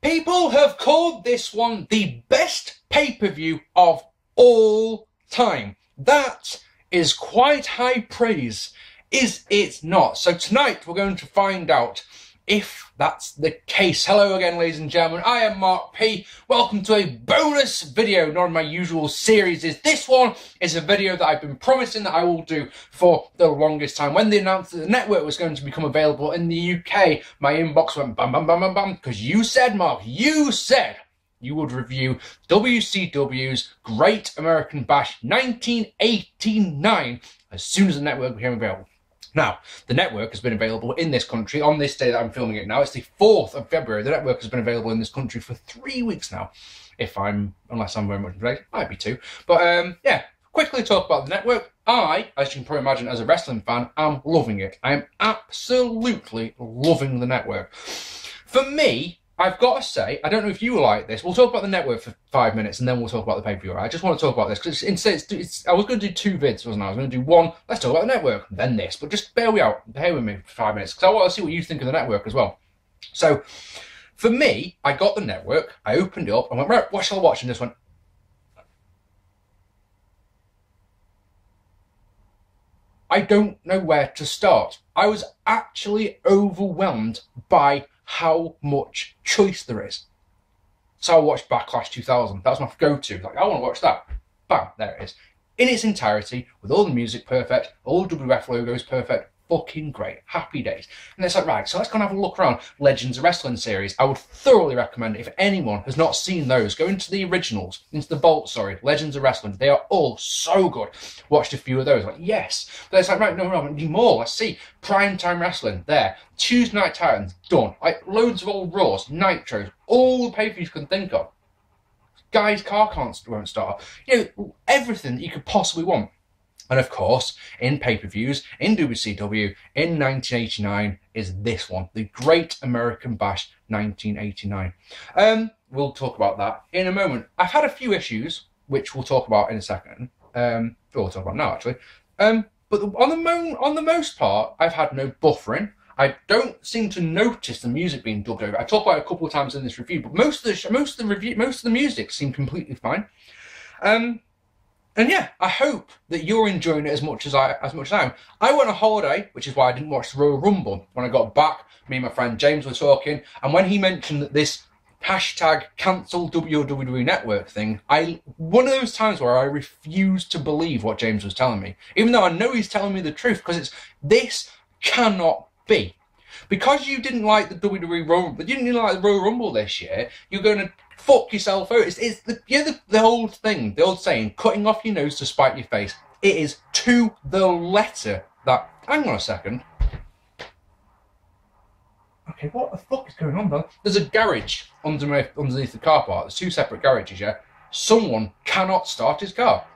People have called this one the best pay-per-view of all time. That is quite high praise, is it not? So tonight we're going to find out if that's the case. Hello again, ladies and gentlemen. I am Mark P. Welcome to a bonus video, not in my usual series. This one is a video that I've been promising that I will do for the longest time. When they announced that the network was going to become available in the UK, my inbox went bam, bam, bam, bam, bam, because you said, Mark, you said you would review WCW's Great American Bash 1989 as soon as the network became available. Now, the network has been available in this country on this day that I'm filming it now. It's the 4th of February. The network has been available in this country for 3 weeks now. Unless I'm very much late, might be 2. But yeah, quickly talk about the network. I, as you can probably imagine, as a wrestling fan, am loving it. I am absolutely loving the network. For me, I've got to say, I don't know if you like this. We'll talk about the network for 5 minutes and then we'll talk about the pay-per-view. I just want to talk about this because I was going to do 2 vids, wasn't I? I was going to do one, let's talk about the network, then this. But just bear with me for 5 minutes because I want to see what you think of the network as well. So, for me, I got the network, I opened it up, and went, right, what shall I watch? And just went, I don't know where to start. I was actually overwhelmed by how much choice there is. So I watched Backlash 2000. That was my go-to. Like, I want to watch that. Bam, there it is. In its entirety, with all the music perfect, all the WWF logos perfect, fucking great. Happy days. And it's like, right, so let's go and have a look around Legends of Wrestling series. I would thoroughly recommend, if anyone has not seen those, go into the originals, Legends of Wrestling. They are all so good. Watched a few of those, like, yes. But it's like, right, no, I need more. Let's see. Primetime Wrestling, there. Tuesday Night Titans, done. Like, loads of old Raws, Nitros, all the pay-per-views you can think of. Guy's car won't start. You know, everything that you could possibly want. And of course, in pay-per-views, in WCW, in 1989, is this one, the Great American Bash 1989. We'll talk about that in a moment. I've had a few issues, which we'll talk about in a second. We'll talk about now, actually. But on the most part, I've had no buffering. I don't seem to notice the music being dubbed over. I talked about it a couple of times in this review, but most of the music seemed completely fine. And yeah, I hope that you're enjoying it as much as I am. I went on holiday, which is why I didn't watch the Royal Rumble. When I got back, me and my friend James were talking, and when he mentioned that this hashtag cancel WWE Network thing, one of those times where I refused to believe what James was telling me, even though I know he's telling me the truth, because this cannot be. Because you didn't like the WWE Royal, but you didn't like the Royal Rumble this year, you're going to fuck yourself out. It's the old thing, the old saying, cutting off your nose to spite your face. It is to the letter that, hang on a second. Okay, what the fuck is going on there? There's a garage underneath the car park. There's 2 separate garages, yeah? Someone cannot start his car.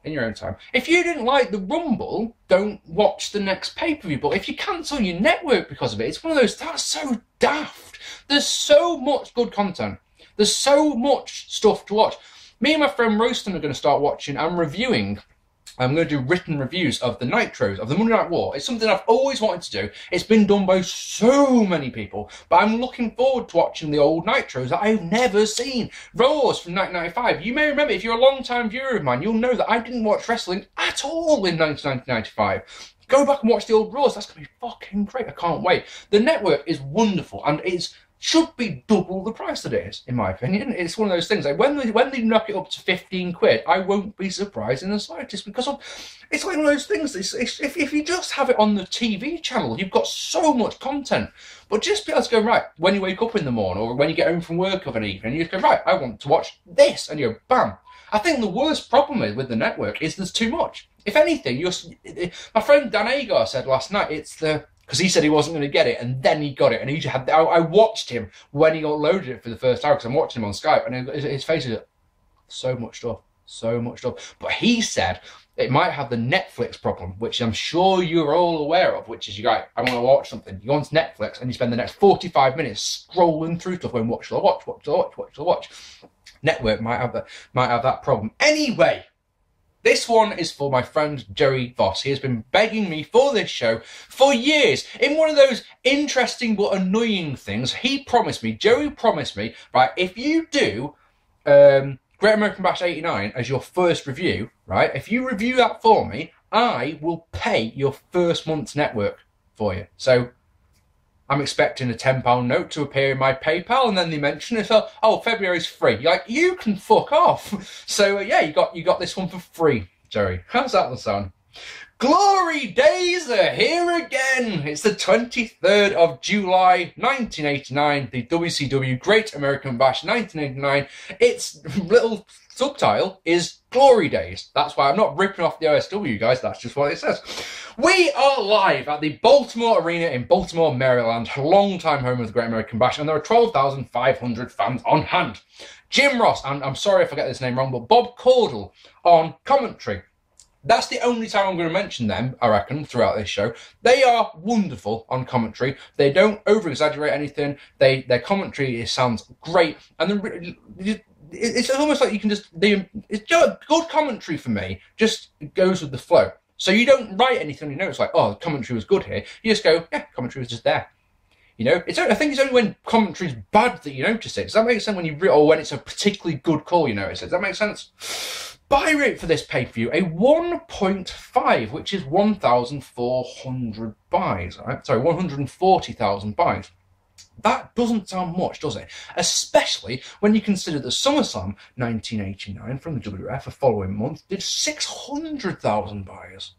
In your own time. If you didn't like the Rumble, don't watch the next pay-per-view. But if you cancel your network because of it, it's one of those, that's so daft. There's so much good content. There's so much stuff to watch. Me and my friend Royston are going to start watching and reviewing. I'm going to do written reviews of the Nitros, of the Monday Night War. It's something I've always wanted to do. It's been done by so many people, but I'm looking forward to watching the old Nitros that I've never seen. Raws from 1995. You may remember, if you're a long-time viewer of mine, you'll know that I didn't watch wrestling at all in 1995. Go back and watch the old Raws. That's going to be fucking great. I can't wait. The network is wonderful, and should be double the price that it is, in my opinion. It's one of those things, like when they knock it up to 15 quid, I won't be surprised in the slightest, because it's like one of those things, if you just have it on the TV channel, you've got so much content. But just be able to go, right, when you wake up in the morning, or when you get home from work of an evening, you just go, right, I want to watch this, and you go, bam. I think the worst problem with the network is there's too much. If anything, my friend Dan Agar said last night, because he said he wasn't going to get it, and then he got it, and I watched him when he loaded it for the first time, because I'm watching him on Skype, and his face is so much stuff. But he said it might have the Netflix problem, which I'm sure you're all aware of, which is you go, I want to watch something. You go on to Netflix, and you spend the next 45 minutes scrolling through stuff, going, what shall I watch? Network might have that problem. Anyway, This one is for my friend Joey Voss. He has been begging me for this show for years. In one of those interesting but annoying things, Joey promised me, right, if you do Great American Bash 89 as your first review, right, if you review that for me, I will pay your first month's network for you. So I'm expecting a £10 note to appear in my PayPal, and then they mention it. Oh, February's free. You're like, you can fuck off. So yeah, you got this one for free, Jerry. How's that sound? Glory days are here again. It's the 23rd of July, 1989. The WCW Great American Bash 1989. Its little subtitle is Glory Days. That's why I'm not ripping off the OSW, guys. That's just what it says. We are live at the Baltimore Arena in Baltimore, Maryland, longtime home of the Great American Bash, and there are 12,500 fans on hand. Jim Ross, and I'm sorry if I get this name wrong, but Bob Caudle on commentary. That's the only time I'm going to mention them, I reckon, throughout this show. They are wonderful on commentary. They don't over-exaggerate anything. Their commentary sounds great, and it's almost like you can just... It's just good commentary for me. Just goes with the flow. So you don't write anything on your notes like, oh, the commentary was good here. You just go, yeah, commentary was just there. You know, I think it's only when commentary's bad that you notice it. Does that make sense? Or when it's a particularly good call, you notice it. Does that make sense? Buyrate for this pay-per-view, a 1.5, which is 1,400 buys. Right? Sorry, 140,000 buys. That doesn't sound much, does it? Especially when you consider that SummerSlam 1989 from the WWF the following month did 600,000 buys.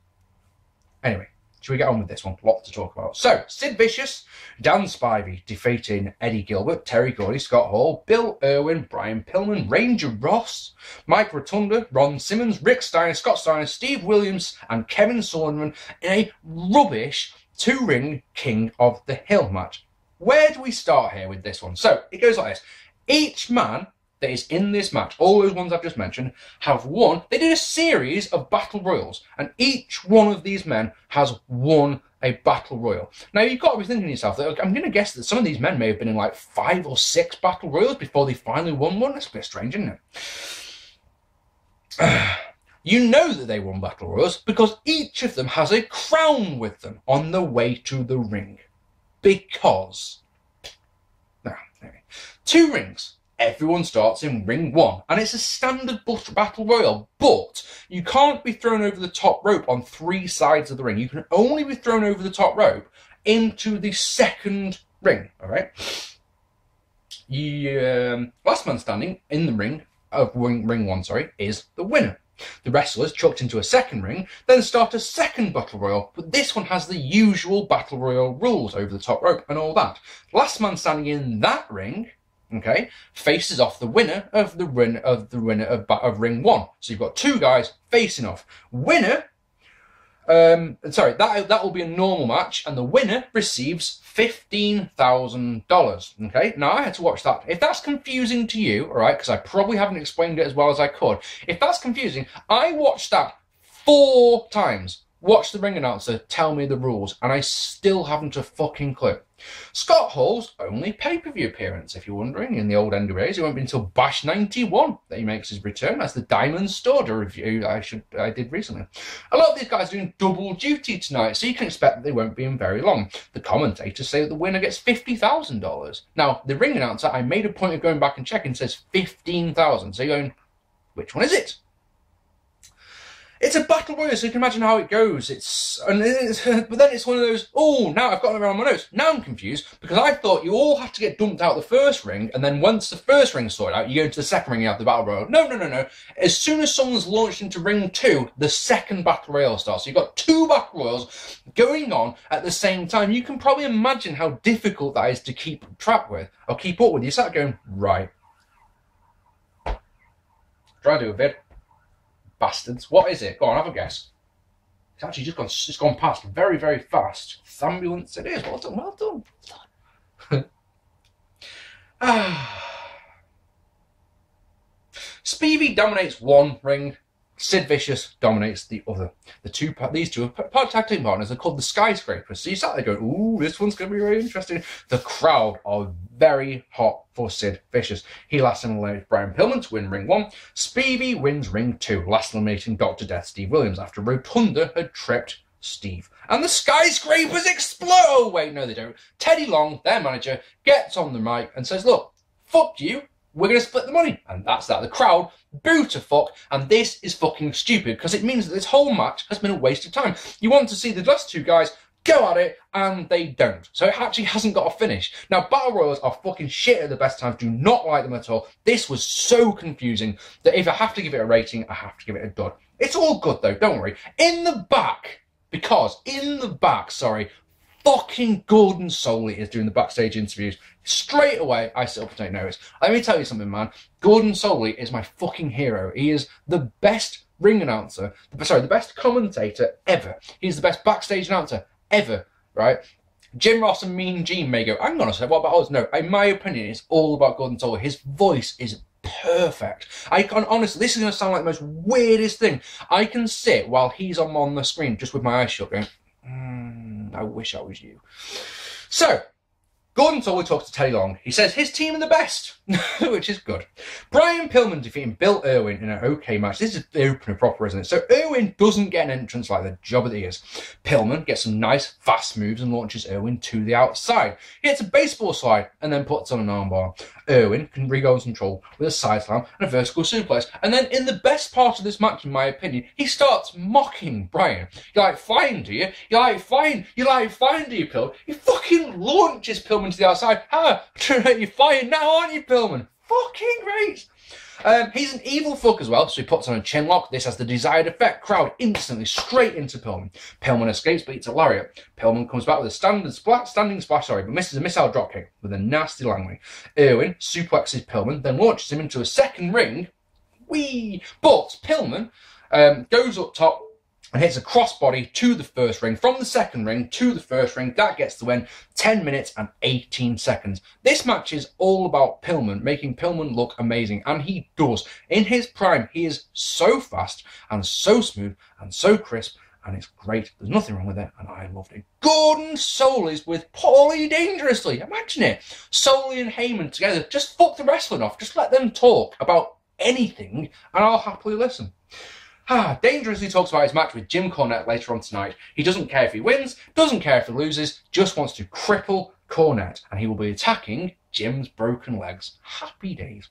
Anyway, should we get on with this one? Lots to talk about. So, Sid Vicious, Dan Spivey defeating Eddie Gilbert, Terry Gordy, Scott Hall, Bill Irwin, Brian Pillman, Ranger Ross, Mike Rotunda, Ron Simmons, Rick Steiner, Scott Steiner, Steve Williams, and Kevin Sullivan in a rubbish two-ring King of the Hill match. Where do we start here with this one? So, it goes like this. Each man that is in this match, all those ones I've just mentioned, have won. They did a series of battle royals, and each one of these men has won a battle royal. Now, you've got to be thinking to yourself, that I'm going to guess that some of these men may have been in like 5 or 6 battle royals before they finally won one. That's a bit strange, isn't it? You know that they won battle royals because each of them has a crown with them on the way to the ring. Because, now, anyway, 2 rings. Everyone starts in ring 1, and it's a standard battle royal, but you can't be thrown over the top rope on 3 sides of the ring. You can only be thrown over the top rope into the second ring, all right? Last man standing in the ring of ring 1, is the winner. The wrestlers chucked into a second ring, then start a second battle royal, but this one has the usual battle royal rules over the top rope and all that. Last man standing in that ring, okay, faces off the winner of ring 1. So you've got 2 guys facing off. Winner, that will be a normal match, and the winner receives $15,000. Okay, now I had to watch that. If that's confusing to you, all right, because I probably haven't explained it as well as I could. If that's confusing, I watched that 4 times. Watch the ring announcer tell me the rules, and I still haven't a fucking clue. Scott Hall's only pay-per-view appearance, if you're wondering, in the old NWAs. It won't be until Bash 91 that he makes his return. That's the Diamond Storder review I did recently. A lot of these guys are doing double duty tonight, so you can expect that they won't be in very long. The commentators say that the winner gets $50,000. Now, the ring announcer, I made a point of going back and checking, says $15,000. So you're going, which one is it? It's a battle royal, so you can imagine how it goes. But then it's one of those, oh, now I've got it around my notes. Now I'm confused, because I thought you all have to get dumped out the first ring, and then once the first ring's sorted out, you go into the second ring, you have the battle royal. No. As soon as someone's launched into ring 2, the second battle royal starts. So you've got 2 battle royals going on at the same time. You can probably imagine how difficult that is to keep track with, or keep up with. You start going, right. Try and do a bit. Bastards. What is it? Go on, have a guess. It's actually just gone past very, very fast. Ambulance it is. Well done. Spivey dominates 1 ring. Sid Vicious dominates the other. These two are tag team partners. They're called the Skyscrapers. So you sat there going, ooh, this one's going to be very interesting. The crowd are very hot for Sid Vicious. He last eliminated Brian Pillman to win ring 1. Speedy wins ring 2, last eliminating Dr. Death Steve Williams after Rotunda had tripped Steve. And the Skyscrapers explode! Oh, wait, no, they don't. Teddy Long, their manager, gets on the mic and says, look, fuck you. We're going to split the money. And that's that. The crowd boo to fuck. And this is fucking stupid because it means that this whole match has been a waste of time. You want to see the last two guys go at it, and they don't. So it actually hasn't got a finish. Now, Battle Royals are fucking shit at the best times. Do not like them at all. This was so confusing that if I have to give it a rating, I have to give it a dud. It's all good, though. Don't worry. In the back, fucking Gordon Soley is doing the backstage interviews. Straight away, I sit up and take notice. Let me tell you something, man. Gordon Soley is my fucking hero. He is the best ring announcer, the best commentator ever. He's the best backstage announcer ever, right? Jim Ross and Mean Gene may go, hang on a sec, what about us? No, in my opinion, it's all about Gordon Soley. His voice is perfect. I can honestly, this is going to sound like the most weirdest thing. I can sit while he's on the screen just with my eyes shut going, I wish I was you. So, Gordon Soley talks to Teddy Long. He says his team are the best, which is good. Brian Pillman defeating Bill Irwin in an okay match. This is the opener proper, isn't it? So Irwin doesn't get an entrance like the job of the years. Pillman gets some nice, fast moves and launches Irwin to the outside. He hits a baseball slide and then puts on an armbar. Irwin can regain control with a side slam and a vertical suplex. And then in the best part of this match, in my opinion, he starts mocking Brian. You like fine, do you? You like fine, do you, Pillman? He fucking launches Pillman to the outside. You're fine now, aren't you, Pillman? Fucking great. He's an evil fuck as well, so he puts on a chin lock. This has the desired effect. Crowd instantly straight into Pillman. Pillman escapes, but eats a lariat. Pillman comes back with a standing splash, but misses a missile dropkick with a nasty Langley. Irwin suplexes Pillman, then launches him into a second ring. Whee! But Pillman goes up top and hits a crossbody to the first ring, from the second ring to the first ring. That gets the win. 10 minutes and 18 seconds. This match is all about Pillman, making Pillman look amazing, and he does. In his prime, he is so fast and so smooth and so crisp, and it's great. There's nothing wrong with it, and I loved it. Gordon Soley's with Paulie Dangerously. Imagine it. Soley and Heyman together. Just fuck the wrestling off. Just let them talk about anything, and I'll happily listen. Dangerously talks about his match with Jim Cornette later on tonight. He doesn't care if he wins, doesn't care if he loses, just wants to cripple Cornette, and he will be attacking Jim's broken legs. Happy days.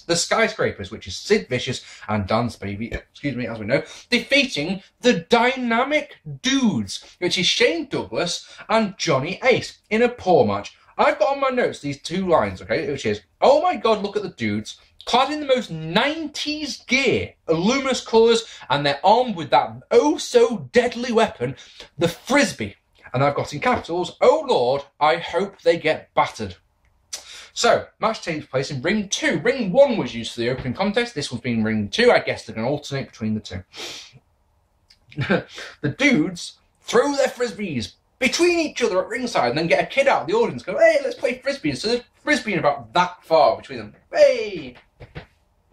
The Skyscrapers, which is Sid Vicious and Dan Spivey, as we know, defeating the Dynamic Dudes, which is Shane Douglas and Johnny Ace, in a poor match. I've got on my notes these two lines, okay, which is, oh my god, look at the dudes, clad in the most 90s gear, luminous colours, and they're armed with that oh-so-deadly weapon, the Frisbee. And I've got in capitals, oh Lord, I hope they get battered. So, match takes place in Ring 2. Ring 1 was used for the opening contest. This one's been Ring 2. I guess they're going to alternate between the two. The dudes throw their Frisbees between each other at ringside and then get a kid out of the audience go, hey, let's play Frisbee. So there's Frisbee about that far between them. Hey!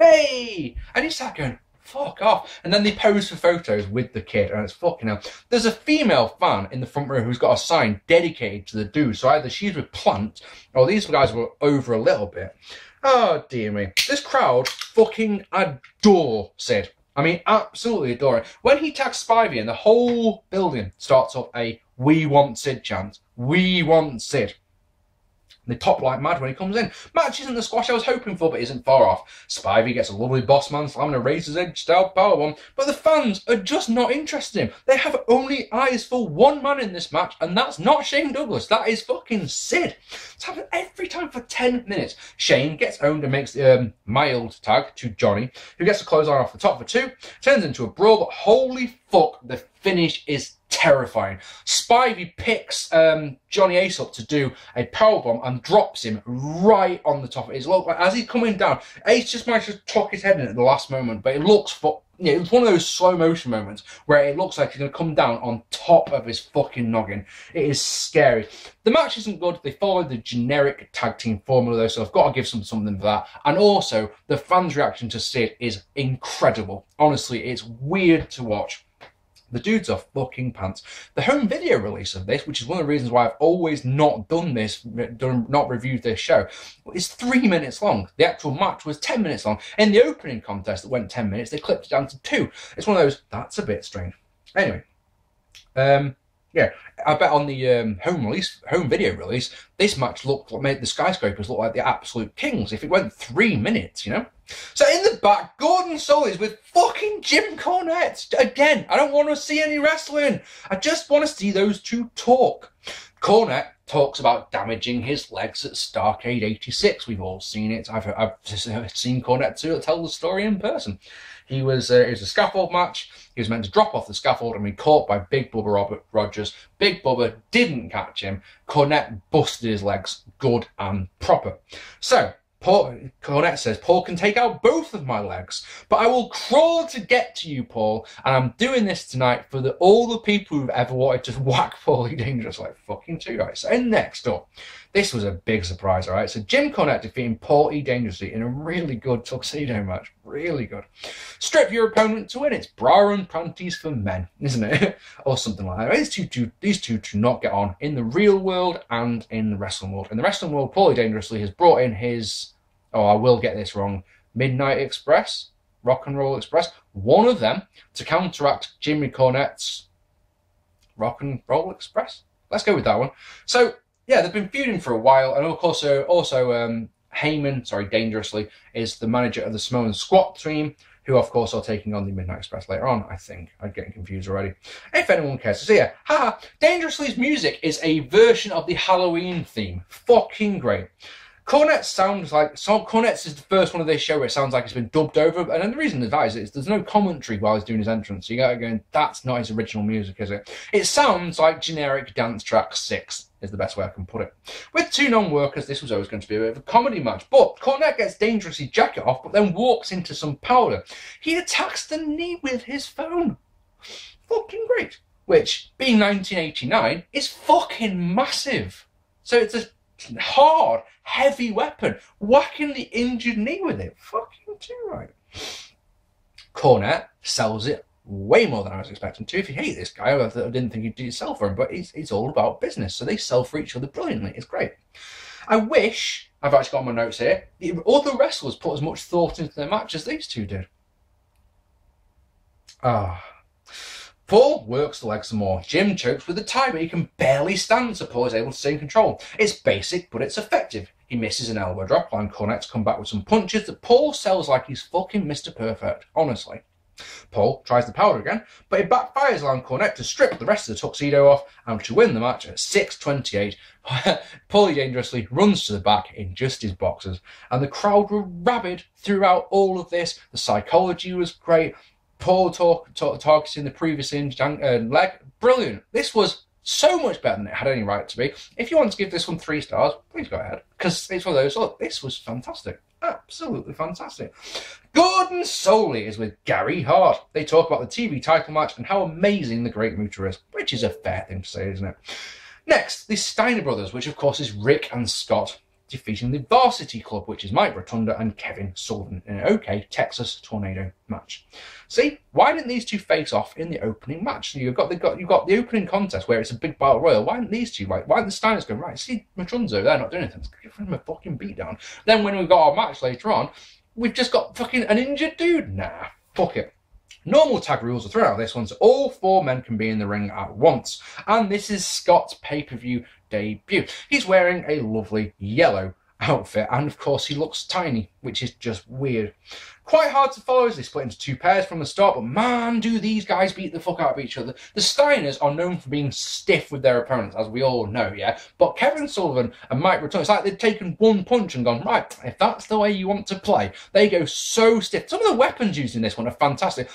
Hey! And he sat going, fuck off. And then they pose for photos with the kid, and it's fucking hell. There's a female fan in the front row who's got a sign dedicated to the dude. So either she's with Plant, or these guys were over a little bit. Oh, dear me. This crowd fucking adore Sid. I mean, absolutely adore it. When he tags Spivey, and the whole building starts up a "We want Sid" chant. We want Sid. They pop like mad when he comes in. Match isn't the squash I was hoping for, but isn't far off. Spivey gets a lovely boss man slamming a razor's edge style powerbomb, but the fans are just not interested in him. They have only eyes for one man in this match, and that's not Shane Douglas. That is fucking Sid. It's happened every time for 10 minutes. Shane gets owned and makes the mild tag to Johnny, who gets a clothesline off the top for 2. Turns into a brawl, but holy fuck, the finish is terrifying. Spivey picks Johnny Ace up to do a powerbomb and drops him right on the top of his look. As he's coming down, Ace just managed to tuck his head in at the last moment, but it looks Yeah, it was one of those slow motion moments where it looks like he's going to come down on top of his fucking noggin. It is scary. The match isn't good. They followed the generic tag team formula though, so I've got to give something for that. And also, the fans' reaction to Sid is incredible. Honestly, it's weird to watch. The dudes are fucking pants. The home video release of this, which is one of the reasons why I've always not done this, not reviewed this show, is 3 minutes long. The actual match was 10 minutes long. In the opening contest that went 10 minutes, they clipped it down to 2. It's one of those, that's a bit strange. Anyway, yeah, I bet on the home video release, this match made the Skyscrapers look like the absolute kings if it went 3 minutes, you know? So in the back, Gordon Soul is with fucking Jim Cornette. Again, I don't want to see any wrestling. I just want to see those two talk. Cornette talks about damaging his legs at Starrcade 86. We've all seen it. I've seen Cornette tell the story in person. It was a scaffold match. He was meant to drop off the scaffold and be caught by Big Bubba Rogers. Big Bubba didn't catch him. Cornette busted his legs good and proper. So, Cornette says, Paul can take out both of my legs, but I will crawl to get to you, Paul, and I'm doing this tonight for all the people who've ever wanted to whack Paulie Dangerous like fucking two guys. So next up, this was a big surprise, alright? So Jim Cornette defeating Paul E. Dangerously in a really good Tuxedo match. Really good. Strip your opponent to win. It's bra and panties for men, isn't it? Or something like that. These two do not get on in the real world and in the wrestling world. In the wrestling world, Paulie Dangerously has brought in his, oh, I will get this wrong, Midnight Express, Rock and Roll Express, one of them to counteract Jimmy Cornette's Rock and Roll Express. Let's go with that one. So, yeah, they've been feuding for a while, and of course, Heyman, Dangerously, is the manager of the Samoan Squat team, who, of course, are taking on the Midnight Express later on, I think. I'm getting confused already. If anyone cares to see it. Haha, Dangerously's music is a version of the Halloween theme. Fucking great. Cornette sounds like, Cornette's is the first one of this show where it sounds like it's been dubbed over, and the reason that is there's no commentary while he's doing his entrance, so you gotta go, that's not his original music, is it? It sounds like generic dance track 6, is the best way I can put it. With two non-workers, this was always going to be a bit of a comedy match, but Cornette gets Dangerously jacket off, but then walks into some powder. He attacks the knee with his phone. Fucking great. Which, being 1989, is fucking massive. So it's a hard, heavy weapon, whacking the injured knee with it. Fucking too right. Cornette sells it way more than I was expecting to. If you hate this guy, I didn't think he'd sell for him, but it's all about business, so they sell for each other brilliantly. It's great. I wish, I've actually got my notes here, the other wrestlers put as much thought into their match as these two did. Paul works the legs some more. Jim chokes with the tie, but he can barely stand, so Paul is able to stay in control. It's basic, but it's effective. He misses an elbow drop, and Cornette's come back with some punches that Paul sells like he's fucking Mr. Perfect, honestly. Paul tries the powder again, but it backfires on Cornette to strip the rest of the tuxedo off and to win the match at 6:28. Paulie Dangerously runs to the back in just his boxers, and the crowd were rabid throughout all of this. The psychology was great. Paul targeting the previous leg. Brilliant. This was so much better than it had any right to be. If you want to give this one 3 stars, please go ahead. Because it's one of those, look, this was fantastic. Absolutely fantastic. Gordon Solie is with Gary Hart. They talk about the TV title match and how amazing the Great Muta is, which is a fair thing to say, isn't it? Next, the Steiner brothers, which of course is Rick and Scott, defeating the Varsity Club, which is Mike Rotunda and Kevin Sullivan in an OK Texas Tornado match. See, why didn't these two face off in the opening match? You've got the opening contest where it's a big battle royal. Why didn't these two? Why didn't the Steiners go, right, see Rotunda over there not doing anything? Let's give him a fucking beatdown. Then when we've got our match later on, we've just got fucking an injured dude. Nah, fuck it. Normal tag rules are thrown out of this one, so all 4 men can be in the ring at once. And this is Scott's pay-per-view debut. He's wearing a lovely yellow outfit, and of course he looks tiny, which is just weird. Quite hard to follow as they split into 2 pairs from the start, but man, do these guys beat the fuck out of each other. The Steiners are known for being stiff with their opponents, as we all know, yeah? But Kevin Sullivan and Mike Rotunda, it's like they've taken one punch and gone, right, if that's the way you want to play, they go so stiff. Some of the weapons used in this one are fantastic.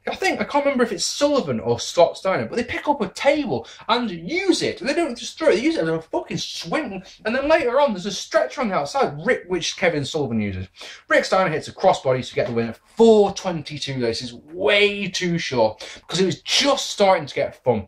I can't remember if it's Sullivan or Scott Steiner, but they pick up a table and use it. They don't just throw it, they use it as a fucking swing. And then later on, there's a stretcher on the outside, which Kevin Sullivan uses. Rick Steiner hits a crossbody to get get the win at 4:22. This is way too short because it was just starting to get fun.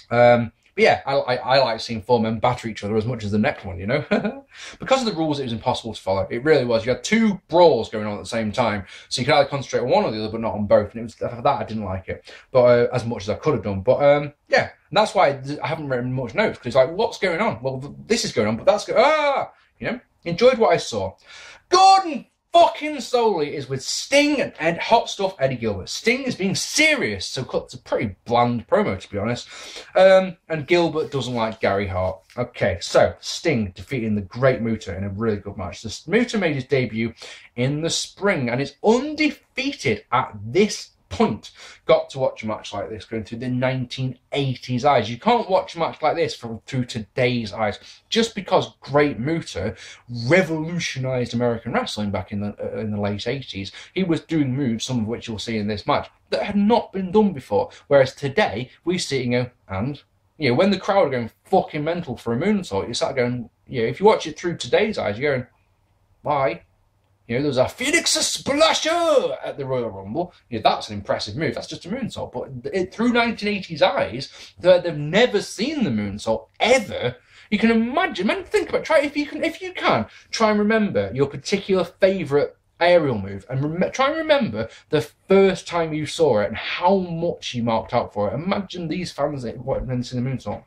But yeah, I like seeing four men batter each other as much as the next one, you know? Because of the rules, it was impossible to follow. It really was. You had two brawls going on at the same time, so you could either concentrate on one or the other, but not on both. And it was for that I didn't like it, but as much as I could have done. But yeah, and that's why I haven't written much notes, because it's like, what's going on? Well, this is going on, but that's you know? Enjoyed what I saw. Gordon fucking Soley is with Sting and Hot Stuff Eddie Gilbert. Sting is being serious, so it's a pretty bland promo, to be honest. And Gilbert doesn't like Gary Hart. Okay, so Sting defeating the great Muta in a really good match. The Muta made his debut in the spring and is undefeated at this point. Got to watch a match like this going through the 1980s eyes. You can't watch a match like this through today's eyes, just because great Muta revolutionized American wrestling back in the late 80s. He was doing moves, some of which you'll see in this match, that had not been done before, whereas today we see it and go, and you know, when the crowd are going fucking mental for a moonsault, you start going, you know, if you watch it through today's eyes, you're going, why? You know, there's a Phoenix Splasher at the Royal Rumble. You know, that's an impressive move. That's just a moonsault. But through 1980s eyes, they've never seen the moonsault ever. You can imagine. Man, think about it. Try if you can. Try and remember your particular favourite aerial move, and try and remember the first time you saw it and how much you marked out for it. Imagine these fans that haven't seen the moonsault.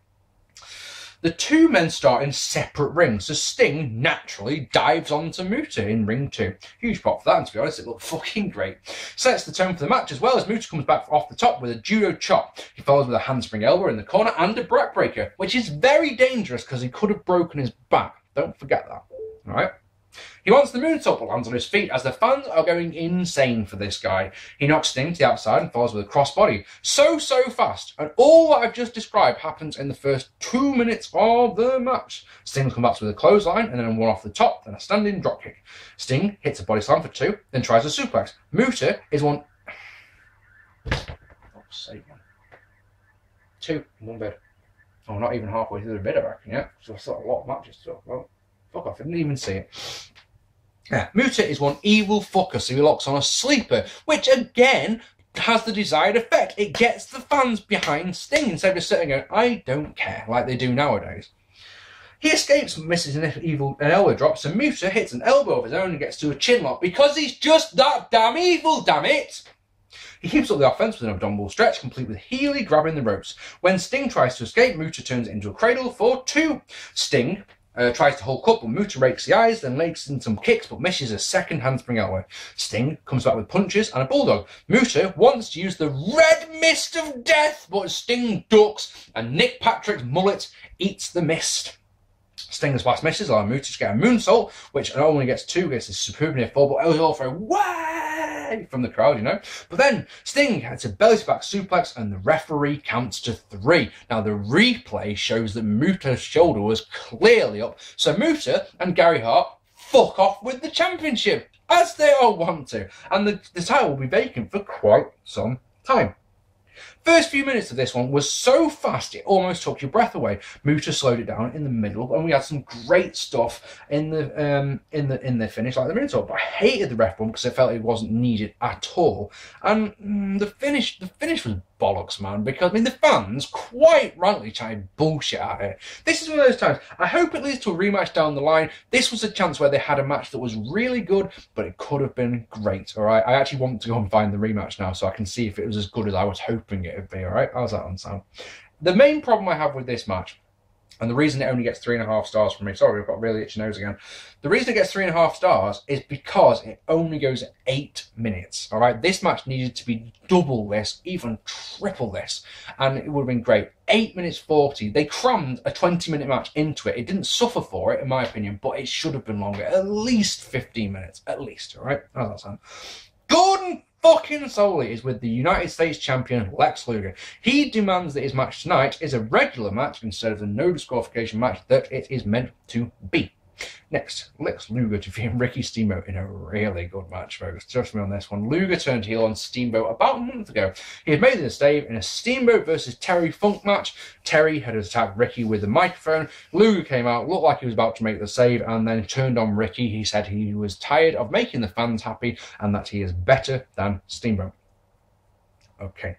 The two men start in separate rings, so Sting naturally dives onto Muta in ring 2. Huge pop for that, and to be honest, it looked fucking great. Sets the tone for the match, as well as Muta comes back off the top with a judo chop. He follows with a handspring elbow in the corner and a backbreaker, which is very dangerous because he could have broken his back. Don't forget that, alright? He wants the moonsault, but lands on his feet as the fans are going insane for this guy. He knocks Sting to the outside and follows with a crossbody. So fast. And all that I've just described happens in the first 2 minutes of the match. Sting will come back with a clothesline and then one off the top, then a standing dropkick. Sting hits a body slam for 2, then tries a suplex. Muta is one... Oh, sake, man. 2 in one bid. Oh, not even halfway through the bid, I reckon, yeah? So that's a lot of matches, so, well, fuck off, I didn't even see it. Yeah, Muta is one evil fucker, so he locks on a sleeper, which again has the desired effect. It gets the fans behind Sting instead of just sitting going, I don't care, like they do nowadays. He escapes and misses an elbow drop, so Muta hits an elbow of his own and gets to a chin lock because he's just that damn evil, damn it! He keeps up the offense with an abdominal stretch, complete with Healy grabbing the ropes. When Sting tries to escape, Muta turns it into a cradle for 2. Sting tries to hold up, but Muta rakes the eyes, then lays in some kicks, but misses a second handspring elbow. Sting comes back with punches and a bulldog. Muta wants to use the red mist of death, but Sting ducks, and Nick Patrick's mullet eats the mist. Sting's last misses allow Muta to get a moonsault, which not only gets 2, gets a superb near fall, but also a way from the crowd, you know. But then Sting gets a belly to back suplex, and the referee counts to 3. Now the replay shows that Muta's shoulder was clearly up, so Muta and Gary Hart fuck off with the championship, as they all want to, and the title will be vacant for quite some time. First few minutes of this one was so fast it almost took your breath away. Muta slowed it down in the middle, and we had some great stuff in the finish, like the moonsault. But I hated the ref one because I felt it wasn't needed at all. And the finish was bollocks, man. Because I mean, the fans quite rightly tried bullshit at it. This is one of those times. I hope it leads to a rematch down the line. This was a chance where they had a match that was really good, but it could have been great. All right, I actually want to go and find the rematch now so I can see if it was as good as I was hoping it would be. All right, how's that on sound? The main problem I have with this match, and the reason it only gets 3.5 stars from me, sorry, I've got really itchy nose again. The reason it gets 3.5 stars is because it only goes 8 minutes. All right, this match needed to be double this, even triple this, and it would have been great. 8 minutes 40. They crammed a 20-minute match into it. It didn't suffer for it, in my opinion, but it should have been longer. At least 15 minutes, at least. All right, how's that sound? Gordon fucking Soley is with the United States champion Lex Luger. He demands that his match tonight is a regular match instead of the no disqualification match that it is meant to be. Next, Lex Luger defeating Ricky Steamboat in a really good match, folks. Trust me on this one. Luger turned heel on Steamboat about a month ago. He had made the save in a Steamboat versus Terry Funk match. Terry had attacked Ricky with a microphone. Luger came out, looked like he was about to make the save, and then turned on Ricky. He said he was tired of making the fans happy and that he is better than Steamboat. Okay.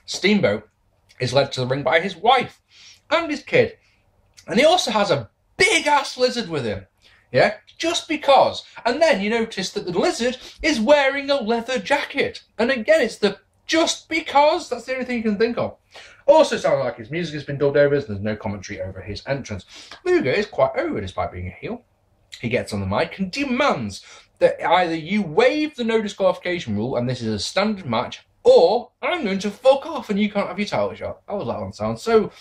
Steamboat is led to the ring by his wife and his kid. And he also has a big-ass lizard with him. Yeah? Just because. And then you notice that the lizard is wearing a leather jacket. And again, it's the just because. That's the only thing you can think of. Also sounds like his music has been dubbed over, so there's no commentary over his entrance. Luger is quite over despite being a heel. He gets on the mic and demands that either you waive the no disqualification rule, and this is a standard match, or I'm going to fuck off and you can't have your title shot. How does that one sound? So,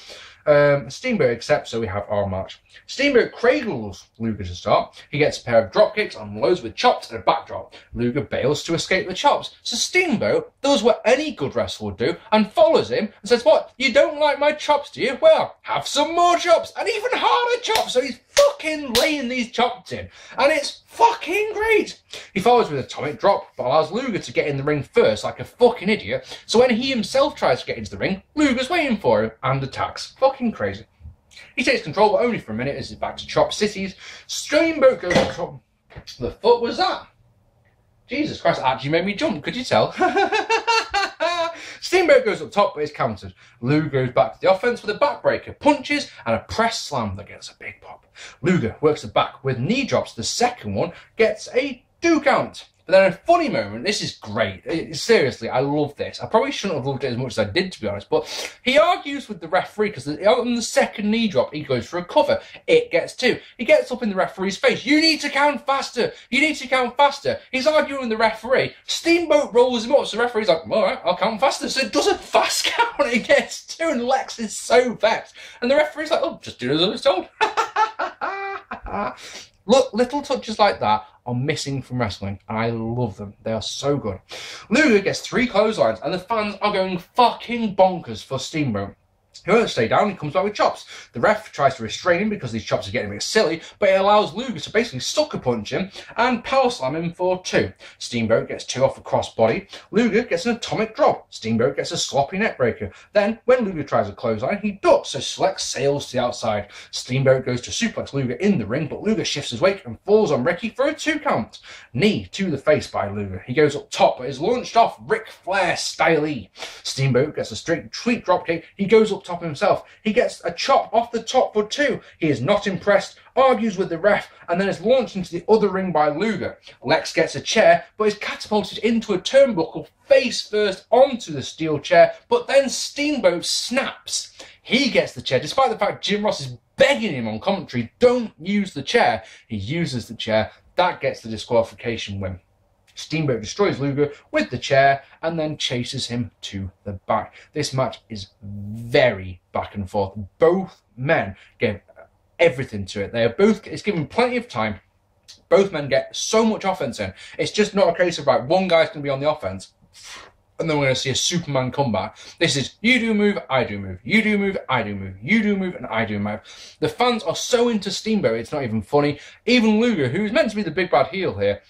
Steamboat accepts, so we have our match. Steamboat cradles Luger to start. He gets a pair of drop kicks, unloads with chops and a backdrop. Luger bails to escape the chops. So Steamboat does what any good wrestler would do and follows him and says, what, you don't like my chops, do you? Well, have some more chops and even harder chops. So he's fucking laying these chops in. And it's fucking great. He follows with an atomic drop, but allows Luger to get in the ring first like a fucking idiot. So when he himself tries to get into the ring, Luger's waiting for him and attacks. Fucking crazy. He takes control, but only for a minute as he's back to Chop Cities. Steamboat goes to Chop. The fuck was that? Jesus Christ, it actually made me jump, could you tell? Steamboat goes up top, but is countered. Luger goes back to the offense with a backbreaker, punches, and a press slam that gets a big pop. Luger works the back with knee drops. The second one gets a 2 count. But then a funny moment, this is great. Seriously, I love this. I probably shouldn't have loved it as much as I did, to be honest, but he argues with the referee because on the second knee drop, he goes for a cover. It gets 2. He gets up in the referee's face. You need to count faster. You need to count faster. He's arguing with the referee. Steamboat rolls him up, so the referee's like, all right, I'll count faster. So it does a fast count. It gets 2, and Lex is so vexed. And the referee's like, oh, just do as I was told. Look, little touches like that are missing from wrestling, and I love them. They are so good. Luger gets 3 clotheslines, and the fans are going fucking bonkers for Steamboat. He won't stay down, he comes back with chops. The ref tries to restrain him because these chops are getting a bit silly, but it allows Luger to basically sucker punch him and power slam him for 2. Steamboat gets 2 off a crossbody. Luger gets an atomic drop. Steamboat gets a sloppy neckbreaker. Then, when Luger tries a clothesline, he ducks, so Lex sails to the outside. Steamboat goes to suplex Luger in the ring, but Luger shifts his weight and falls on Ricky for a 2 count. Knee to the face by Luger. He goes up top, but is launched off Ric Flair style-y. Steamboat gets a straight sweep dropkick. He goes up top himself. He gets a chop off the top for 2. He is not impressed, argues with the ref, and then is launched into the other ring by Luger. Lex gets a chair, but is catapulted into a turnbuckle face first onto the steel chair, but then Steamboat snaps. He gets the chair, despite the fact Jim Ross is begging him on commentary, don't use the chair. He uses the chair. That gets the disqualification win. Steamboat destroys Luger with the chair and then chases him to the back. This match is very back and forth. Both men gave everything to it. It's given plenty of time. Both men get so much offense in. It's just not a case of, right, one guy's going to be on the offense and then we're going to see a Superman comeback. This is, you do move, I do move. You do move, I do move. You do move, and I do move. The fans are so into Steamboat, it's not even funny. Even Luger, who's meant to be the big bad heel here,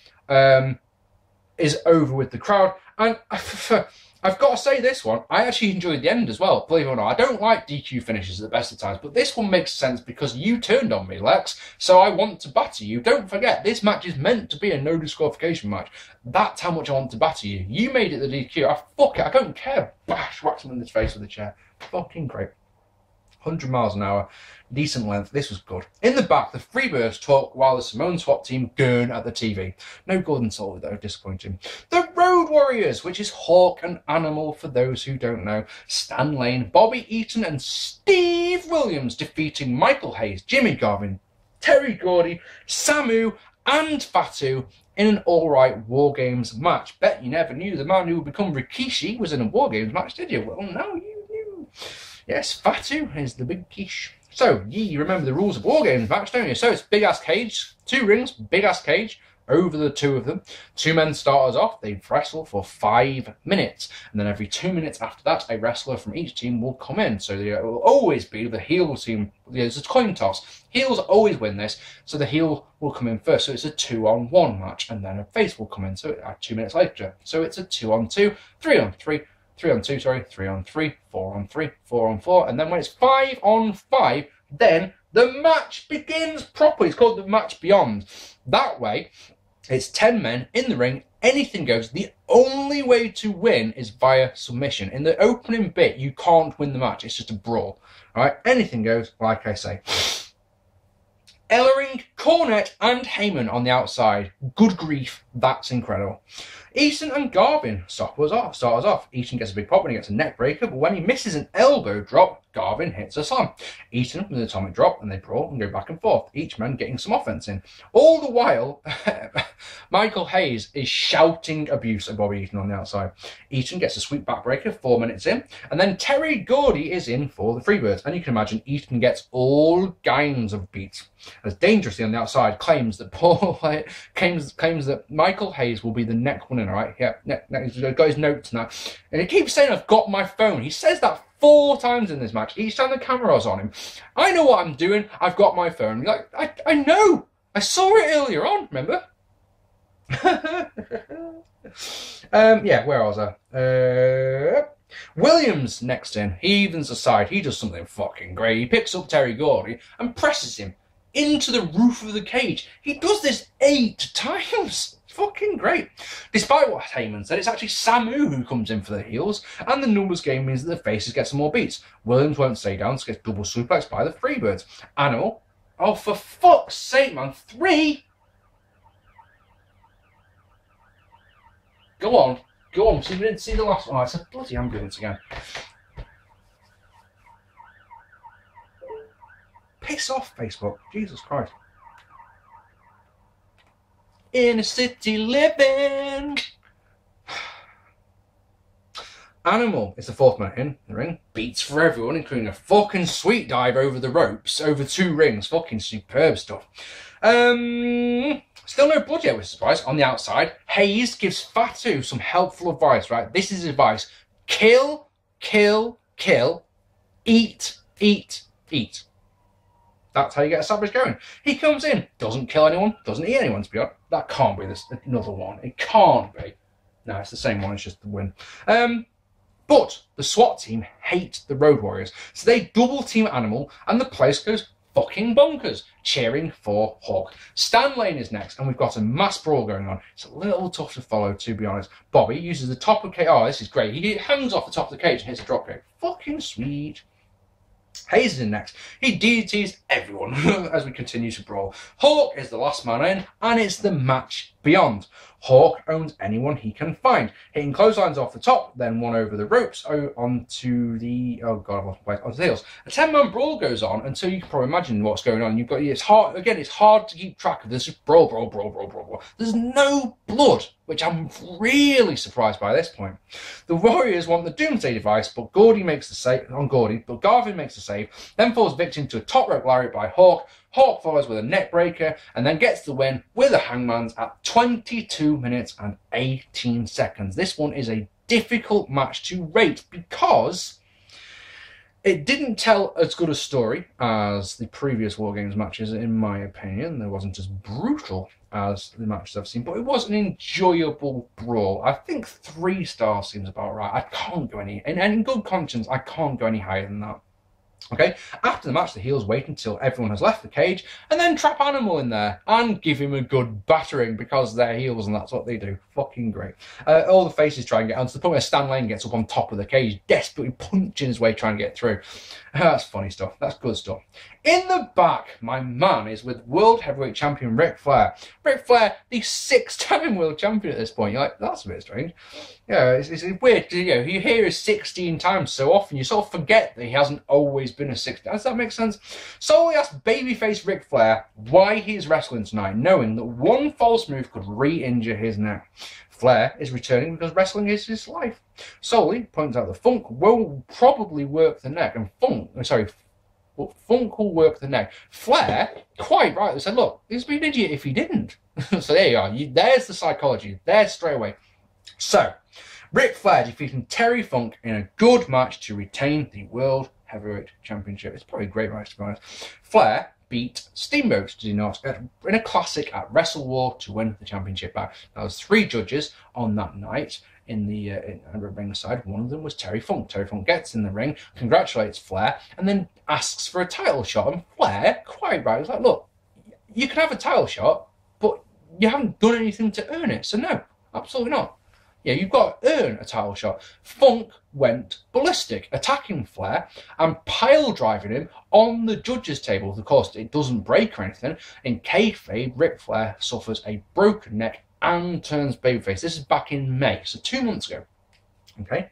is over with the crowd. And I've got to say this one, I actually enjoyed the end as well, believe it or not. I don't like DQ finishes at the best of times, but this one makes sense because you turned on me, Lex, so I want to batter you. Don't forget, this match is meant to be a no disqualification match. That's how much I want to batter you. You made it the DQ. Fuck it, I don't care. Bash, whacks him in his face with a chair. Fucking great. 100 miles an hour, decent length. This was good. In the back, the Freebirds talk while the Samoan SWAT team gurn at the TV. No Gordon Solie though, disappointing. The Road Warriors, which is Hawk and Animal for those who don't know. Stan Lane, Bobby Eaton and Steve Williams defeating Michael Hayes, Jimmy Garvin, Terry Gordy, Samu and Fatu in an alright Wargames match. Bet you never knew the man who would become Rikishi was in a Wargames match, did you? Well, now you knew. Yes, Fatu is the big quiche. So, you remember the rules of Wargames match, don't you? So it's big-ass cage, 2 rings, big-ass cage, over the two of them. Two men start us off. They wrestle for 5 minutes. And then every 2 minutes after that, a wrestler from each team will come in. So it will always be the heel team. There's a coin toss. Heels always win this. So the heel will come in first. So it's a 2-on-1 match. And then a face will come in. So 2 minutes later. So it's a 2-on-2, 3-on-3. 3-on-2, sorry, 3-on-3, 4-on-3, 4-on-4, and then when it's 5-on-5, then the match begins properly. It's called the match beyond. That way, it's 10 men in the ring, anything goes. The only way to win is via submission. In the opening bit, you can't win the match. It's just a brawl. All right, anything goes, like I say. Ellering, Cornette, and Heyman on the outside. Good grief, that's incredible. Easton and Garvin start us off. Easton gets a big pop when he gets a neck breaker, but when he misses an elbow drop, Garvin hits a slam. Easton with an atomic drop, and they brawl and go back and forth, each man getting some offense in. All the while, Michael Hayes is shouting abuse at Bobby Eaton on the outside. Easton gets a sweet backbreaker 4 minutes in, and then Terry Gordy is in for the Freebirds, and you can imagine Easton gets all kinds of beats. As Dangerously on the outside claims that claims that Michael Hayes will be the next one in, all right? Yeah, he's got his notes now. And he keeps saying, I've got my phone. He says that 4 times in this match. Each time the camera's on him. I know what I'm doing. I've got my phone. Like, I know. I saw it earlier on, remember? Yeah, where was I? Williams next in. He evens the side. He does something fucking great. He picks up Terry Gordy and presses him into the roof of the cage. He does this 8 times. Fucking great. Despite what Heyman said, it's actually Samu who comes in for the heels, and the numbers game means that the faces get some more beats. Williams won't stay down, so gets double suplexed by the Freebirds. Animal, oh for fuck's sake, man, 3? Go on, so you didn't see the last one. Oh, it's a bloody ambulance again. Piss off, Facebook. Jesus Christ. Inner city living. Animal is the 4th man in the ring. Beats for everyone, including a fucking sweet dive over the ropes, over 2 rings. Fucking superb stuff. Still no blood yet, with surprise. On the outside, Hayes gives Fatu some helpful advice, right? This is advice. Kill, kill, kill. Eat, eat, eat. That's how you get established going. He comes in, doesn't kill anyone, doesn't eat anyone, to be honest. That can't be this another one. It can't be. No, it's the same one, it's just the win. But the SWAT team hate the Road Warriors, so they double team Animal, and the place goes fucking bonkers, cheering for Hawk. Stan Lane is next, and we've got a mass brawl going on. It's a little tough to follow, to be honest. Bobby uses the top of the cage. Oh, this is great. He hangs off the top of the cage and hits a drop kick. Fucking sweet. Hayes is in next. He DDTs everyone as we continue to brawl. Hawk is the last man in, and it's the match beyond. Hawk owns anyone he can find, hitting clotheslines off the top, then one over the ropes onto the onto the heels. A 10-man brawl goes on until you can probably imagine what's going on. It's hard to keep track of this. Just brawl. There's no blood, which I'm really surprised by this point. The Warriors want the Doomsday device, but Garvin makes the save, then falls victim to a top rope lariat by Hawk. Hawk follows with a neck breaker and then gets the win with a hangman's at 22 minutes and 18 seconds. This one is a difficult match to rate because it didn't tell as good a story as the previous Wargames matches, in my opinion. It wasn't as brutal as the matches I've seen, but it was an enjoyable brawl. I think 3 stars seems about right. I can't go any, and in good conscience, I can't go any higher than that. Okay, after the match, the heels wait until everyone has left the cage and then trap Animal in there and give him a good battering because they're heels and that's what they do. Fucking great. All the faces try and get on to the point where Stan Lane gets up on top of the cage, desperately punching his way trying to get through. That's funny stuff. That's good stuff. In the back, my man is with World Heavyweight Champion Ric Flair. Ric Flair, the 6-time World Champion at this point. You're like, that's a bit strange. Yeah, it's weird. You know, you hear it 16 times so often, you sort of forget that he hasn't always been a 16. Does that make sense? So we asked babyface Ric Flair why he's wrestling tonight, knowing that one false move could re-injure his neck. Flair is returning because wrestling is his life. Sully points out that Funk will probably work the neck, and but Funk will work the neck. Flair, quite rightly, said, look, he'd be an idiot if he didn't. So there you are. There's the psychology. There's straight away. So, Ric Flair defeating Terry Funk in a good match to retain the World Heavyweight Championship. It's probably a great match, to be honest. Flair beat Steamboat, did he not, in a classic at Wrestle War to win the championship back. There was 3 judges on that night in the ringside. One of them was Terry Funk. Terry Funk gets in the ring, congratulates Flair, and then asks for a title shot. And Flair, quite right, was like, look, you can have a title shot, but you haven't done anything to earn it. So no, absolutely not. Yeah, you've got to earn a title shot. Funk went ballistic, attacking Flair and pile driving him on the judges' table. Of course, it doesn't break or anything. In kayfabe, Ric Flair suffers a broken neck and turns babyface. This is back in May, so 2 months ago. Okay.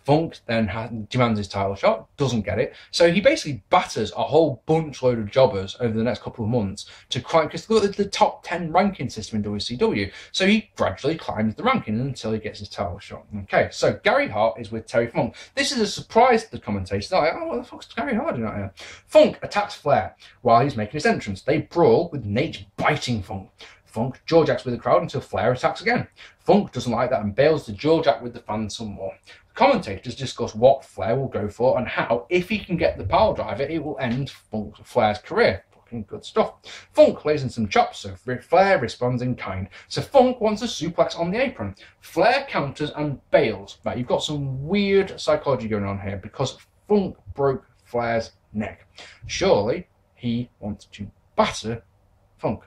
Funk then demands his title shot, doesn't get it, so he basically batters a whole bunch load of jobbers over the next couple of months to climb, because look at the top 10 ranking system in WCW, so he gradually climbs the ranking until he gets his title shot. Okay, so Gary Hart is with Terry Funk. This is a surprise to the commentators. They're like, oh, what the fuck's Gary Hart doing out here? Funk attacks Flair while he's making his entrance. They brawl with Nate biting Funk. Funk jaw-jacks with the crowd until Flair attacks again. Funk doesn't like that and bails to jaw-jack with the fans some more. The commentators discuss what Flair will go for and how, if he can get the pile driver, it will end Flair's career. Fucking good stuff. Funk lays in some chops, so Flair responds in kind. So Funk wants a suplex on the apron. Flair counters and bails. Right, you've got some weird psychology going on here because Funk broke Flair's neck. Surely he wants to batter Funk,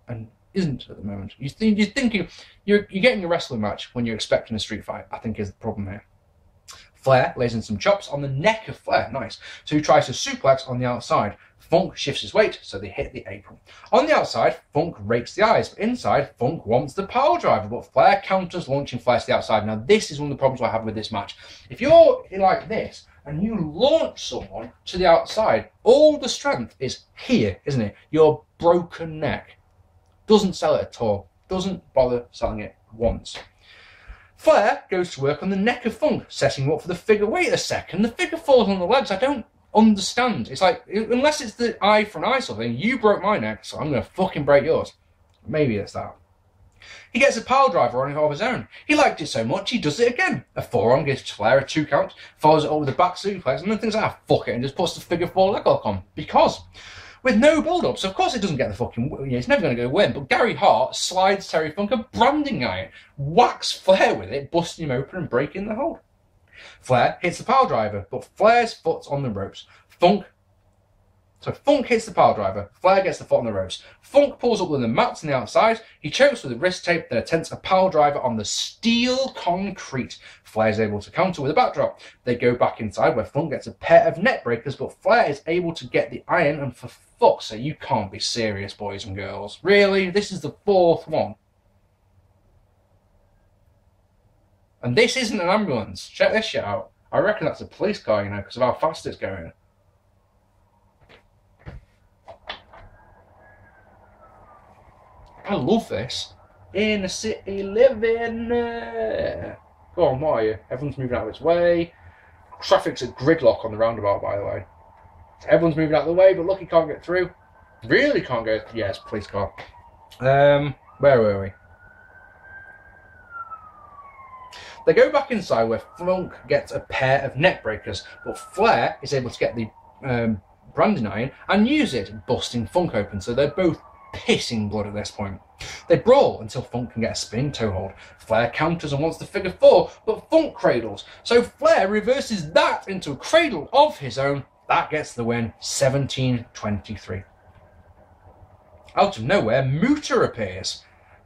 and isn't at the moment. You're getting a wrestling match when you're expecting a street fight, I think is the problem here. Flair lays in some chops on the neck of Flair, nice. So he tries to suplex on the outside. Funk shifts his weight, so they hit the apron. On the outside, Funk rakes the eyes, but inside, Funk wants the power driver, but Flair counters, launching Flair to the outside. Now, this is one of the problems I have with this match. If you're like this, and you launch someone to the outside, all the strength is here, isn't it? Your broken neck. Doesn't sell it at all. Doesn't bother selling it once. Flair goes to work on the neck of Funk, setting him up for the figure. Wait a second, the figure falls on the legs. I don't understand. It's like, unless it's the eye for an eye sort of thing, you broke my neck, so I'm going to fucking break yours. Maybe it's that. He gets a pile driver on of his own. He liked it so much, he does it again. A forearm gives Flair a 2 count, follows it up with a back suplex, and then thinks, fuck it, and just puts the figure 4 leg lock on. Because, with no build-up, so of course it doesn't get the fucking... it's never going to go win, but Gary Hart slides Terry Funk a branding iron, whacks Flair with it, busting him open and breaking the hold. Flair hits the pile driver, but Flair's foot's on the ropes. Funk hits the pile driver. Flair gets the foot on the ropes. Funk pulls up with the mats on the outside. He chokes with a wrist tape, then attempts a pile driver on the steel concrete. Flair's able to counter with a backdrop. They go back inside where Funk gets a pair of net breakers, but Flair is able to get the iron, and for fuck's sake, you can't be serious, boys and girls. Really? This is the 4th one. And this isn't an ambulance. Check this shit out. I reckon that's a police car, because of how fast it's going. I love this. In a city living. Go on, what are you? Everyone's moving out of its way. Traffic's a gridlock on the roundabout, by the way. Everyone's moving out of the way, but look, he can't get through. Really can't go. Yeah, it's a police car. Where were we? They go back inside where Funk gets a pair of net breakers, but Flair is able to get the branding iron and use it, busting Funk open. So they're both pissing blood at this point. They brawl until Funk can get a spinning toe hold. Flair counters and wants the figure 4, but Funk cradles. So Flair reverses that into a cradle of his own. That gets the win, 17-23. Out of nowhere, Muta appears,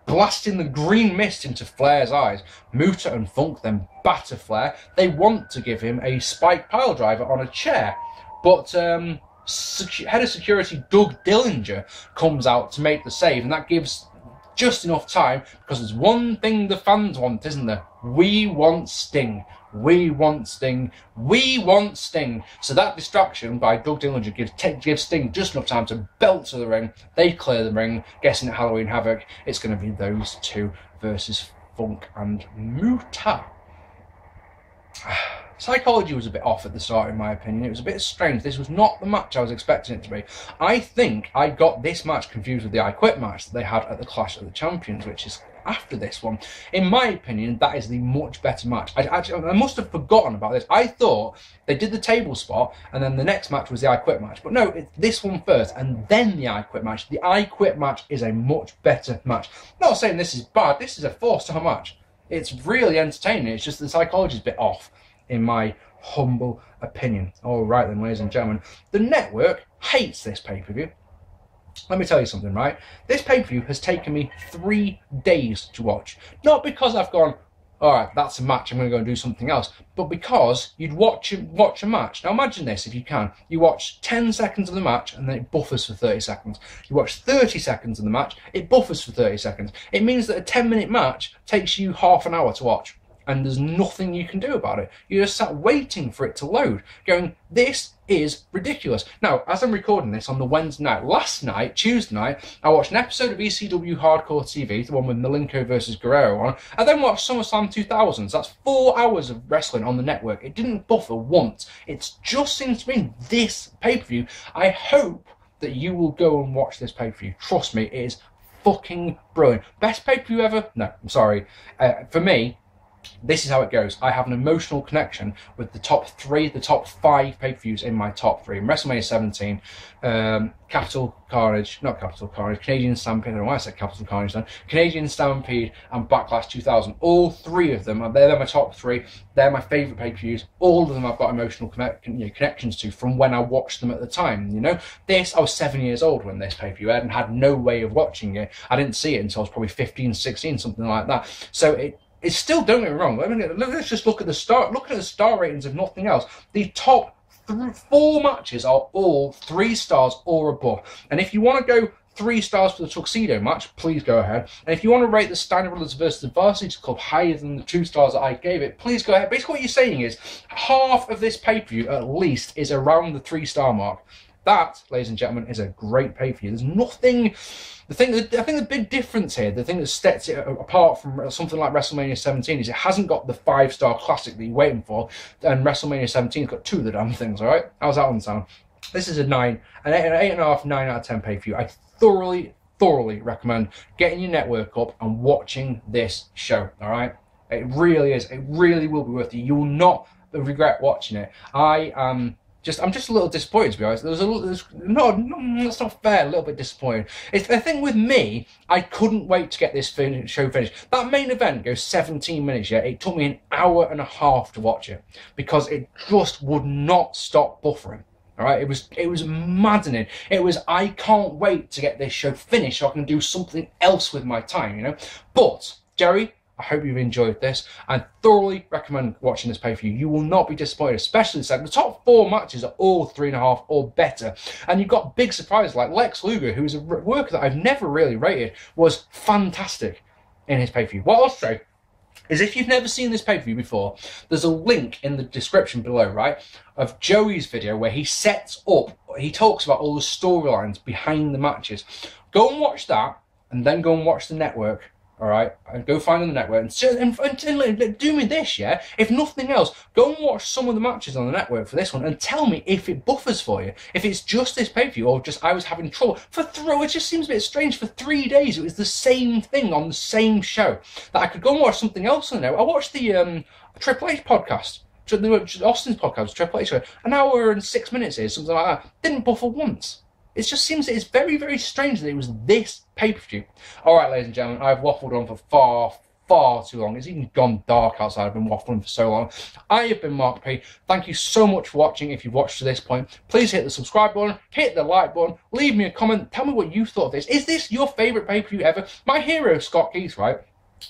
blasting the green mist into Flair's eyes. Muta and Funk then batter Flair. They want to give him a spike pile driver on a chair, but head of security Doug Dillinger comes out to make the save, and that gives just enough time, because there's one thing the fans want, isn't there? We want Sting. We want Sting. We want Sting. So that distraction by Doug Dillinger gives Sting just enough time to belt to the ring. They clear the ring, guessing at Halloween Havoc, it's going to be those two versus Funk and Muta. Psychology was a bit off at the start, in my opinion. It was a bit strange. This was not the match I was expecting it to be. I think I got this match confused with the I Quit match that they had at the Clash of the Champions, which is after this one. In my opinion, that is the much better match. I must have forgotten about this. I thought they did the table spot and then the next match was the I Quit match. But no, it's this one first and then the I Quit match. The I Quit match is a much better match. I'm not saying this is bad. This is a 4-star match. It's really entertaining. It's just the psychology is a bit off, in my humble opinion. All right then, ladies and gentlemen. The network hates this pay-per-view. Let me tell you something, right? This pay-per-view has taken me 3 days to watch. Not because I've gone, all right, that's a match, I'm going to go and do something else, but because you'd watch a match. Now imagine this, if you can. You watch 10 seconds of the match and then it buffers for 30 seconds. You watch 30 seconds of the match, it buffers for 30 seconds. It means that a 10-minute match takes you half an hour to watch. And there's nothing you can do about it. You're just sat waiting for it to load, going, this is ridiculous. Now, as I'm recording this on the Wednesday night, last night, Tuesday night, I watched an episode of ECW Hardcore TV, the one with Malenko versus Guerrero on. I then watched SummerSlam 2000s. That's 4 hours of wrestling on the network. It didn't buffer once. It just seems to be this pay-per-view. I hope that you will go and watch this pay-per-view. Trust me, it is fucking brilliant. Best pay-per-view ever? No, I'm sorry. For me, this is how it goes. I have an emotional connection with the top 5 pay-per-views in my top 3. In WrestleMania 17, Canadian Stampede, I don't know why I said Capital Carnage then, Canadian Stampede and Backlash 2000. All 3 of them, they're my top 3. They're my favourite pay-per-views. All of them I've got emotional connections to from when I watched them at the time. You know, I was 7 years old when this pay-per-view aired and had no way of watching it. I didn't see it until I was probably 15, 16, something like that. So it's still, don't get me wrong, let's just look at the star ratings if nothing else. The top 4 matches are all 3 stars or above. And if you want to go 3 stars for the Tuxedo match, please go ahead. And if you want to rate the Steiner Brothers versus the Varsity Club higher than the 2 stars that I gave it, please go ahead. Basically what you're saying is, half of this pay-per-view at least is around the 3-star mark. That, ladies and gentlemen, is a great pay-per-view. There's nothing... I think the big difference here, the thing that sets it apart from something like WrestleMania 17 is it hasn't got the 5-star classic that you're waiting for, and WrestleMania 17's got 2 of the damn things, all right? How's that one sound? This is an 8.5, 9 out of 10 pay-per-view. I thoroughly recommend getting your network up and watching this show, all right? It really is. It really will be worth it. You will not regret watching it. I'm just a little disappointed, to be honest. That's not fair, a little bit disappointed. I think with me, I couldn't wait to get this show finished. That main event goes 17 minutes, yeah? It took me an hour and a half to watch it because it just would not stop buffering. All right, it was maddening. It was, I can't wait to get this show finished so I can do something else with my time, you know? But, Jerry, I hope you've enjoyed this. I thoroughly recommend watching this pay-per-view. You will not be disappointed, especially the top 4 matches are all 3.5 or better. And you've got big surprises like Lex Luger, who is a worker that I've never really rated, was fantastic in his pay-per-view. What I'll say is if you've never seen this pay-per-view before, there's a link in the description below, right, of Joey's video where he talks about all the storylines behind the matches. Go and watch that, and then go and watch the network. All right, and go find on the network and do me this, yeah? If nothing else, go and watch some of the matches on the network for this one and tell me if it buffers for you. If it's just this pay-per-view or just I was having trouble. It just seems a bit strange. For 3 days, it was the same thing on the same show. That I could go and watch something else on the network. I watched the Triple H podcast. Austin's podcast, Triple H, an hour and 6 minutes here, something like that. Didn't buffer once. It just seems that it's very, very strange that it was this pay-per-view. All right, ladies and gentlemen, I've waffled on for far too long. It's even gone dark outside. I've been waffling for so long. I have been Marc P. Thank you so much for watching. If you've watched to this point, please hit the subscribe button, hit the like button, leave me a comment. Tell me what you thought of this. Is this your favourite pay-per-view ever? My hero, Scott Keith, right?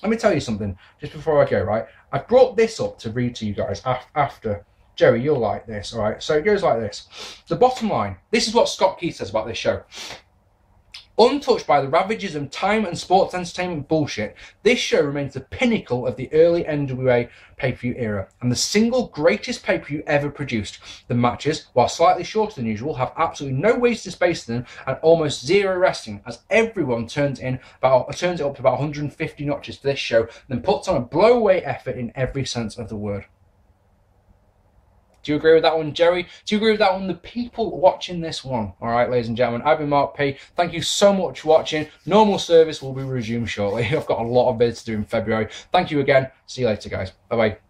Let me tell you something just before I go, right? I brought this up to read to you guys after. Jerry, you'll like this, all right? So it goes like this. The bottom line, this is what Scott Keith says about this show. Untouched by the ravages of time and sports entertainment bullshit, this show remains the pinnacle of the early NWA pay-per-view era and the single greatest pay-per-view ever produced. The matches, while slightly shorter than usual, have absolutely no wasted space in them and almost zero wrestling, as everyone turns it up to about 150 notches for this show, then puts on a blow-away effort in every sense of the word. Do you agree with that one, Jerry? Do you agree with that one, the people watching this one? All right, ladies and gentlemen, I've been Mark P. Thank you so much for watching. Normal service will be resumed shortly. I've got a lot of bids to do in February. Thank you again. See you later, guys. Bye-bye.